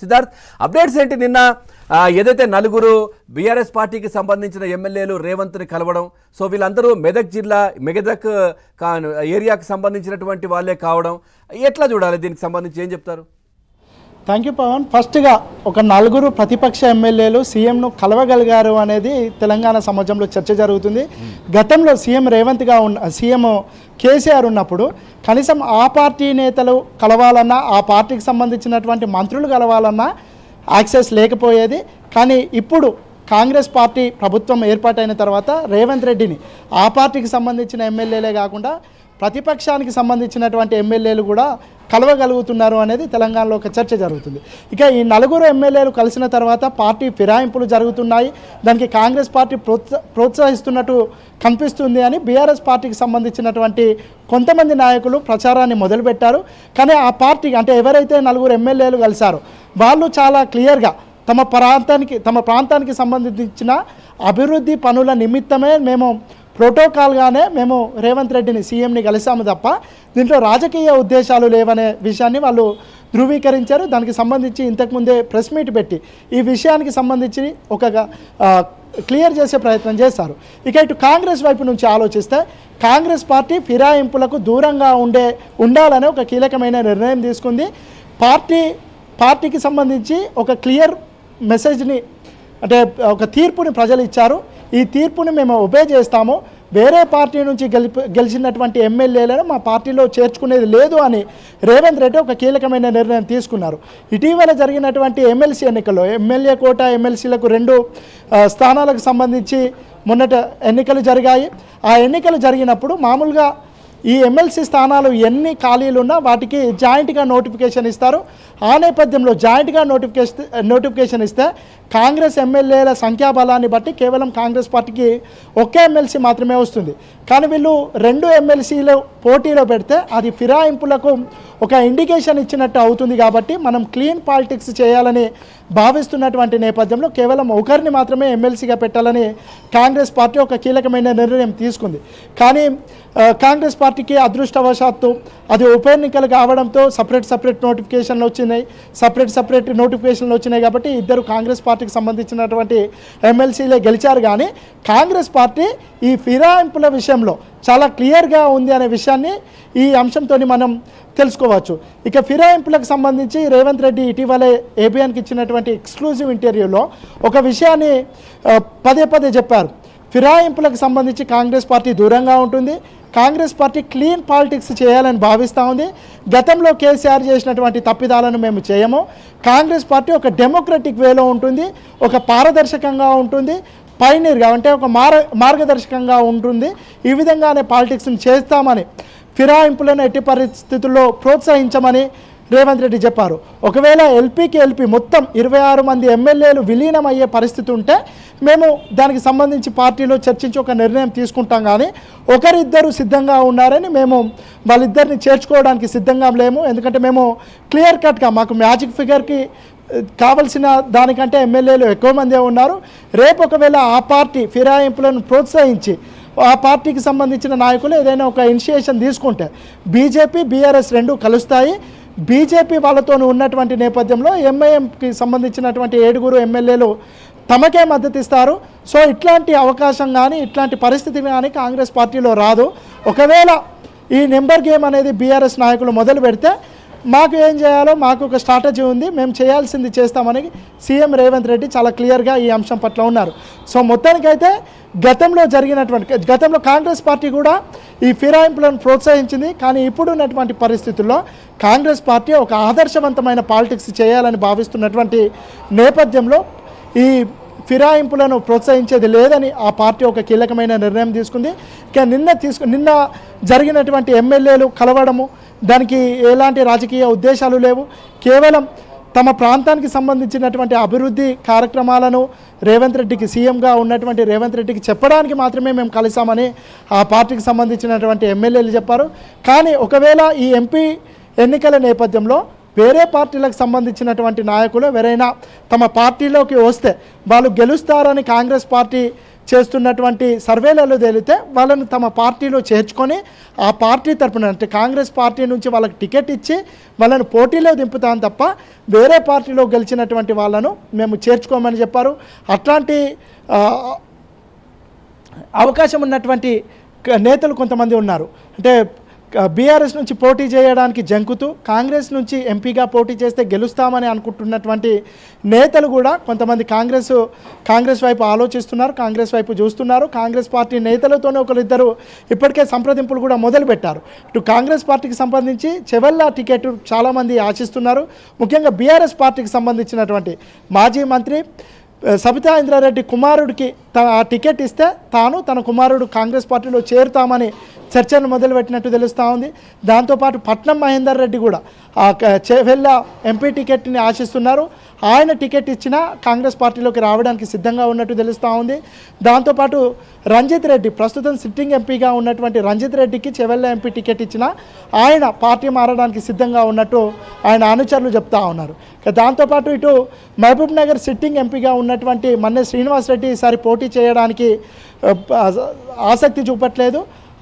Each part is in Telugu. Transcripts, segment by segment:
సిద్ధార్థ్, అప్డేట్స్ ఏంటి? నిన్న ఏదైతే నలుగురు బీఆర్ఎస్ పార్టీకి సంబంధించిన ఎమ్మెల్యేలు రేవంత్ని కలవడం, సో వీళ్ళందరూ మెదక్ ఏరియాకి సంబంధించినటువంటి వాళ్ళే కావడం, ఎట్లా చూడాలి? దీనికి సంబంధించి ఏం చెప్తారు? Thank you Pavan. ఫస్ట్గా ఒక నలుగురు ప్రతిపక్ష ఎమ్మెల్యేలు సీఎంను కలవగలిగారు అనేది తెలంగాణ సమాజంలో చర్చ జరుగుతుంది. గతంలో సీఎం కేసీఆర్ ఉన్నప్పుడు కనీసం ఆ పార్టీ నేతలు కలవాలన్నా, ఆ పార్టీకి సంబంధించినటువంటి మంత్రులు కలవాలన్నా యాక్సెస్ లేకపోయేది. కానీ ఇప్పుడు కాంగ్రెస్ పార్టీ ప్రభుత్వం ఏర్పాటైన తర్వాత రేవంత్ రెడ్డిని ఆ పార్టీకి సంబంధించిన ఎమ్మెల్యేలే కాకుండా ప్రతిపక్షానికి సంబంధించినటువంటి ఎమ్మెల్యేలు కూడా కలవగలుగుతున్నారు అనేది తెలంగాణలో ఒక చర్చ జరుగుతుంది. ఇక ఈ నలుగురు ఎమ్మెల్యేలు కలిసిన తర్వాత పార్టీ ఫిరాయింపులు జరుగుతున్నాయి, దానికి కాంగ్రెస్ పార్టీ ప్రోత్సహిస్తున్నట్టు కనిపిస్తుంది అని బీఆర్ఎస్ పార్టీకి సంబంధించినటువంటి కొంతమంది నాయకులు ప్రచారాన్ని మొదలుపెట్టారు. కానీ ఆ పార్టీకి అంటే ఎవరైతే నలుగురు ఎమ్మెల్యేలు కలిశారో వాళ్ళు చాలా క్లియర్గా తమ ప్రాంతానికి సంబంధించిన అభివృద్ధి పనుల నిమిత్తమే మేము ప్రోటోకాల్గానే మేము రేవంత్ రెడ్డిని సీఎంని కలిసాము తప్ప దీంట్లో రాజకీయ ఉద్దేశాలు లేవనే విషయాన్ని వాళ్ళు ధృవీకరించారు. దానికి సంబంధించి ఇంతకుముందే ప్రెస్ మీట్ పెట్టి ఈ విషయానికి సంబంధించి ఒక క్లియర్ చేసే ప్రయత్నం చేశారు. ఇక ఇటు కాంగ్రెస్ వైపు నుంచి ఆలోచిస్తే కాంగ్రెస్ పార్టీ ఫిరాయింపులకు దూరంగా ఉండాలనే ఒక కీలకమైన నిర్ణయం తీసుకుంది. పార్టీకి సంబంధించి ఒక క్లియర్ మెసేజ్ని అంటే ఒక తీర్పుని ప్రజలు ఇచ్చారు. ఈ తీర్పుని మేము ఒబే చేస్తాము, వేరే పార్టీ నుంచి గెలిచినటువంటి ఎమ్మెల్యేలను మా పార్టీలో చేర్చుకునేది లేదు అని రేవంత్ రెడ్డి ఒక కీలకమైన నిర్ణయం తీసుకున్నారు. ఇటీవల జరిగినటువంటి ఎమ్మెల్సీ ఎన్నికల్లో ఎమ్మెల్యే కోట ఎమ్మెల్సీలకు 2 స్థానాలకు సంబంధించి మొన్నట ఎన్నికలు జరిగాయి. ఆ ఎన్నికలు జరిగినప్పుడు మామూలుగా ఈ ఎమ్మెల్సీ స్థానాలు ఎన్ని ఖాళీలు ఉన్నా వాటికి జాయింట్గా నోటిఫికేషన్ ఇస్తారు. ఆ నేపథ్యంలో జాయింట్గా నోటిఫికేషన్ ఇస్తే కాంగ్రెస్ ఎమ్మెల్యేల సంఖ్యాబలాన్ని బట్టి కేవలం కాంగ్రెస్ పార్టీకి ఒకే ఎమ్మెల్సీ మాత్రమే వస్తుంది. కానీ వీళ్ళు 2 ఎమ్మెల్సీలు పోటీలో పెడితే అది ఫిరాయింపులకు ఒక ఇండికేషన్ ఇచ్చినట్టు అవుతుంది. కాబట్టి మనం క్లీన్ పాలిటిక్స్ చేయాలని భావిస్తున్నటువంటి నేపథ్యంలో కేవలం ఒకరిని మాత్రమే ఎమ్మెల్సీగా పెట్టాలని కాంగ్రెస్ పార్టీ ఒక కీలకమైన నిర్ణయం తీసుకుంది. కానీ కాంగ్రెస్ పార్టీకి అదృష్టవశాత్తు అది ఉప ఎన్నికలు కావడంతో సపరేట్ నోటిఫికేషన్లు వచ్చినాయి కాబట్టి ఇద్దరు కాంగ్రెస్ పార్టీకి సంబంధించినటువంటి ఎమ్మెల్సీలే గెలిచారు. కానీ కాంగ్రెస్ పార్టీ ఈ ఫిరాయింపుల విషయంలో చాలా క్లియర్గా ఉంది అనే విషయాన్ని ఈ అంశంతో మనం తెలుసుకోవచ్చు. ఇక ఫిరాయింపులకు సంబంధించి రేవంత్ రెడ్డి ఇటీవలే ఏబిఎన్కి ఇచ్చినటువంటి ఎక్స్క్లూజివ్ ఇంటర్వ్యూలో ఒక విషయాన్ని పదే చెప్పారు. ఫిరాయింపులకు సంబంధించి కాంగ్రెస్ పార్టీ దూరంగా ఉంటుంది, కాంగ్రెస్ పార్టీ క్లీన్ పాలిటిక్స్ చేయాలని భావిస్తూ ఉంది. గతంలో కేసీఆర్ చేసినటువంటి తప్పిదాలను మేము చేయము. కాంగ్రెస్ పార్టీ ఒక డెమోక్రటిక్ వేలో ఉంటుంది, ఒక పారదర్శకంగా ఉంటుంది, పైనీర్గా అంటే ఒక మార్గదర్శకంగా ఉంటుంది. ఈ విధంగానే పాలిటిక్స్ని చేస్తామని, ఫిరాయింపులను ఎట్టి పరిస్థితుల్లో ప్రోత్సహించమని రేవంత్ రెడ్డి చెప్పారు. ఒకవేళ ఎల్పీ మొత్తం 26 మంది ఎమ్మెల్యేలు విలీనం అయ్యే పరిస్థితి ఉంటే మేము దానికి సంబంధించి పార్టీలో చర్చించి ఒక నిర్ణయం తీసుకుంటాం. కానీ ఒకరిద్దరు సిద్ధంగా ఉన్నారని మేము వాళ్ళిద్దరిని చేర్చుకోవడానికి సిద్ధంగా లేము. ఎందుకంటే మేము క్లియర్ కట్గా మాకు మ్యాజిక్ ఫిగర్కి కావలసిన దానికంటే ఎమ్మెల్యేలు ఎక్కువ మందే ఉన్నారు. రేపు ఒకవేళ ఆ పార్టీ ఫిరాయింపులను ప్రోత్సహించి ఆ పార్టీకి సంబంధించిన నాయకులు ఏదైనా ఒక ఇనిషియేషన్ తీసుకుంటే బీజేపీ బీఆర్ఎస్ 2 కలుస్తాయి. బీజేపీ వాళ్ళతో ఉన్నటువంటి నేపథ్యంలో ఎంఐఎంకి సంబంధించినటువంటి 7 ఎమ్మెల్యేలు తమకే మద్దతు ఇస్తారు. సో ఇట్లాంటి అవకాశం కానీ ఇట్లాంటి పరిస్థితి కానీ కాంగ్రెస్ పార్టీలో రాదు. ఒకవేళ ఈ నెంబర్ గేమ్ అనేది బీఆర్ఎస్ నాయకులు మొదలు పెడితే మాకు ఏం చేయాలో మాకు ఒక స్ట్రాటజీ ఉంది, మేము చేయాల్సింది చేస్తామని సీఎం రేవంత్ రెడ్డి చాలా క్లియర్గా ఈ అంశం పట్ల ఉన్నారు. సో మొత్తానికైతే గతంలో కాంగ్రెస్ పార్టీ కూడా ఈ ఫిరాయింపులను ప్రోత్సహించింది. కానీ ఇప్పుడున్నటువంటి పరిస్థితుల్లో కాంగ్రెస్ పార్టీ ఒక ఆదర్శవంతమైన పాలిటిక్స్ చేయాలని భావిస్తున్నటువంటి నేపథ్యంలో ఈ ఫిరాయింపులను ప్రోత్సహించేది లేదని ఆ పార్టీ ఒక కీలకమైన నిర్ణయం తీసుకుంది. ఇక నిన్న జరిగినటువంటి ఎమ్మెల్యేలు కలవడము దానికి ఎలాంటి రాజకీయ ఉద్దేశాలు లేవు. కేవలం తమ ప్రాంతానికి సంబంధించినటువంటి అభివృద్ధి కార్యక్రమాలను రేవంత్ రెడ్డికి సీఎంగా ఉన్నటువంటి రేవంత్ రెడ్డికి చెప్పడానికి మాత్రమే మేము కలిసామని ఆ పార్టీకి సంబంధించినటువంటి ఎమ్మెల్యేలు చెప్పారు. కానీ ఒకవేళ ఈ ఎంపీ ఎన్నికల నేపథ్యంలో వేరే పార్టీలకు సంబంధించినటువంటి నాయకులు ఎవరైనా తమ పార్టీలోకి వస్తే వాళ్ళు గెలుస్తారని కాంగ్రెస్ పార్టీ చేస్తున్నటువంటి సర్వేలలో తేలితే వాళ్ళను తమ పార్టీలో చేర్చుకొని ఆ పార్టీ తరపున అంటే కాంగ్రెస్ పార్టీ నుంచి వాళ్ళకి టికెట్ ఇచ్చి వాళ్ళను పోటీలో దింపుతాం తప్ప వేరే పార్టీలో గెలిచినటువంటి వాళ్ళను మేము చేర్చుకోమని చెప్పారు. అట్లాంటి అవకాశం ఉన్నటువంటి నేతలు కొంతమంది ఉన్నారు. అంటే బీఆర్ఎస్ నుంచి పోటీ చేయడానికి జంకుతూ కాంగ్రెస్ నుంచి ఎంపీగా పోటీ చేస్తే గెలుస్తామని అనుకుంటున్నటువంటి నేతలు కూడా కొంతమంది కాంగ్రెస్ వైపు ఆలోచిస్తున్నారు, కాంగ్రెస్ వైపు చూస్తున్నారు. కాంగ్రెస్ పార్టీ నేతలతోనే ఒకరిద్దరు ఇప్పటికే సంప్రదింపులు కూడా మొదలుపెట్టారు. ఇటు కాంగ్రెస్ పార్టీకి సంబంధించి చెవెల్లా టికెట్ చాలామంది ఆశిస్తున్నారు. ముఖ్యంగా బీఆర్ఎస్ పార్టీకి సంబంధించినటువంటి మాజీ మంత్రి సబితా ఇంద్రారెడ్డి కుమారుడికి ఆ టికెట్ ఇస్తే తాను తన కుమారుడు కాంగ్రెస్ పార్టీలో చేరుతామని చర్చను మొదలుపెట్టినట్టు తెలుస్తూ ఉంది. దాంతోపాటు పట్నం మహేందర్ రెడ్డి కూడా ఆ చెవెల్లా ఎంపీ టికెట్ని ఆశిస్తున్నారు. ఆయన టికెట్ ఇచ్చినా కాంగ్రెస్ పార్టీలోకి రావడానికి సిద్ధంగా ఉన్నట్టు తెలుస్తూ ఉంది. దాంతోపాటు రంజిత్ రెడ్డి ప్రస్తుతం సిట్టింగ్ ఎంపీగా ఉన్నటువంటి రంజిత్ రెడ్డికి చెవెల్లా ఎంపీ టికెట్ ఇచ్చినా ఆయన పార్టీ మారడానికి సిద్ధంగా ఉన్నట్టు ఆయన అనుచరులు చెప్తా ఉన్నారు. దాంతోపాటు ఇటు మహబూబ్ నగర్ సిట్టింగ్ ఎంపీగా ఉన్నటువంటి మన్నె శ్రీనివాసరెడ్డి ఈసారి పోటీ చేయడానికి ఆసక్తి చూపట్లేదు.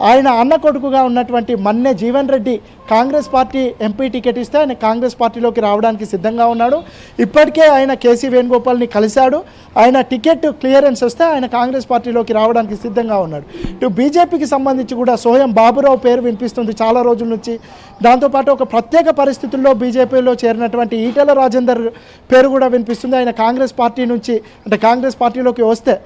ఆయన అన్న కొడుకుగా ఉన్నటువంటి Manne Jeevan Reddy Congress party MP ticket ఇస్తే ఆయన కాంగ్రెస్ పార్టీలోకి రావడానికి సిద్ధంగా ఉన్నాడు. ఇప్పటికే ఆయన కేసీ వేణుగోపాల్ని కలిశాడు. ఆయన టికెట్ క్లియరెన్స్ వస్తే ఆయన కాంగ్రెస్ పార్టీలోకి రావడానికి సిద్ధంగా ఉన్నాడు. ఇటు బీజేపీకి సంబంధించి కూడా సోయం బాబురావు పేరు వినిపిస్తుంది చాలా రోజుల నుంచి. దాంతోపాటు ఒక ప్రత్యేక పరిస్థితుల్లో బీజేపీలో చేరినటువంటి ఈటెల రాజేందర్ పేరు కూడా వినిపిస్తుంది. ఆయన కాంగ్రెస్ పార్టీ నుంచి అంటే కాంగ్రెస్ పార్టీలోకి వస్తే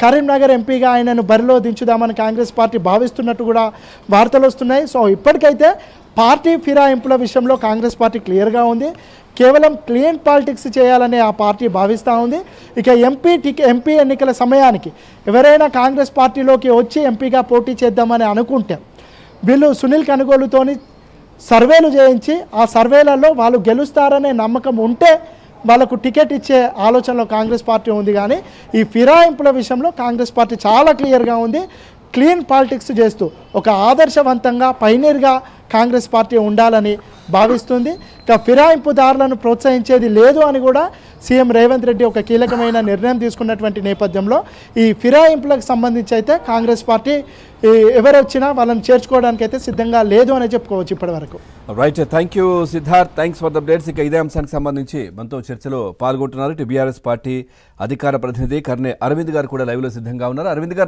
కరీంనగర్ ఎంపీగా ఆయనను బరిలో దించుదామని కాంగ్రెస్ పార్టీ భావిస్తున్నట్టు కూడా వార్తలు వస్తున్నాయి. సో ఇప్పటికైతే పార్టీ ఫిరాయింపుల విషయంలో కాంగ్రెస్ పార్టీ క్లియర్గా ఉంది. కేవలం క్లీన్ పాలిటిక్స్ చేయాలనే ఆ పార్టీ భావిస్తూ ఉంది. ఇక ఎంపీ ఎన్నికల సమయానికి ఎవరైనా కాంగ్రెస్ పార్టీలోకి వచ్చి ఎంపీగా పోటీ చేద్దామని అనుకుంటే వీళ్ళు సునీల్ కనుగోలుతోని సర్వేలు చేయించి ఆ సర్వేలలో వాళ్ళు గెలుస్తారనే నమ్మకం ఉంటే వాళ్ళకు టికెట్ ఇచ్చే ఆలోచనలో కాంగ్రెస్ పార్టీ ఉంది. కానీ ఈ ఫిరాయింపుల విషయంలో కాంగ్రెస్ పార్టీ చాలా క్లియర్గా ఉంది. క్లీన్ పాలిటిక్స్ చేస్తూ ఒక ఆదర్శవంతంగా పైనీర్గా కాంగ్రెస్ పార్టీ ఉండాలని భావిస్తుంది. ఇక ఫిరాయింపుదారులను ప్రోత్సహించేది లేదు అని కూడా సీఎం రేవంత్ రెడ్డి ఒక కీలకమైన నిర్ణయం తీసుకున్నటువంటి నేపథ్యంలో ఈ ఫిరాయింపులకు సంబంధించి అయితే కాంగ్రెస్ పార్టీ ఎవరు వచ్చినా వాళ్ళని చేర్చుకోవడానికి అయితే సిద్ధంగా లేదు అని చెప్పుకోవచ్చు ఇప్పటి వరకు. Right, thank you Siddharth, thanks for the updates. ఇక ఇదే అంశానికి సంబంధించి మనతో చర్చలో పాల్గొంటున్నారు ఇటు బీఆర్ఎస్ పార్టీ అధికార ప్రతినిధి కర్నె అరవింద్ గారు కూడా లైవ్లో సిద్ధంగా ఉన్నారు. అరవింద్ గారు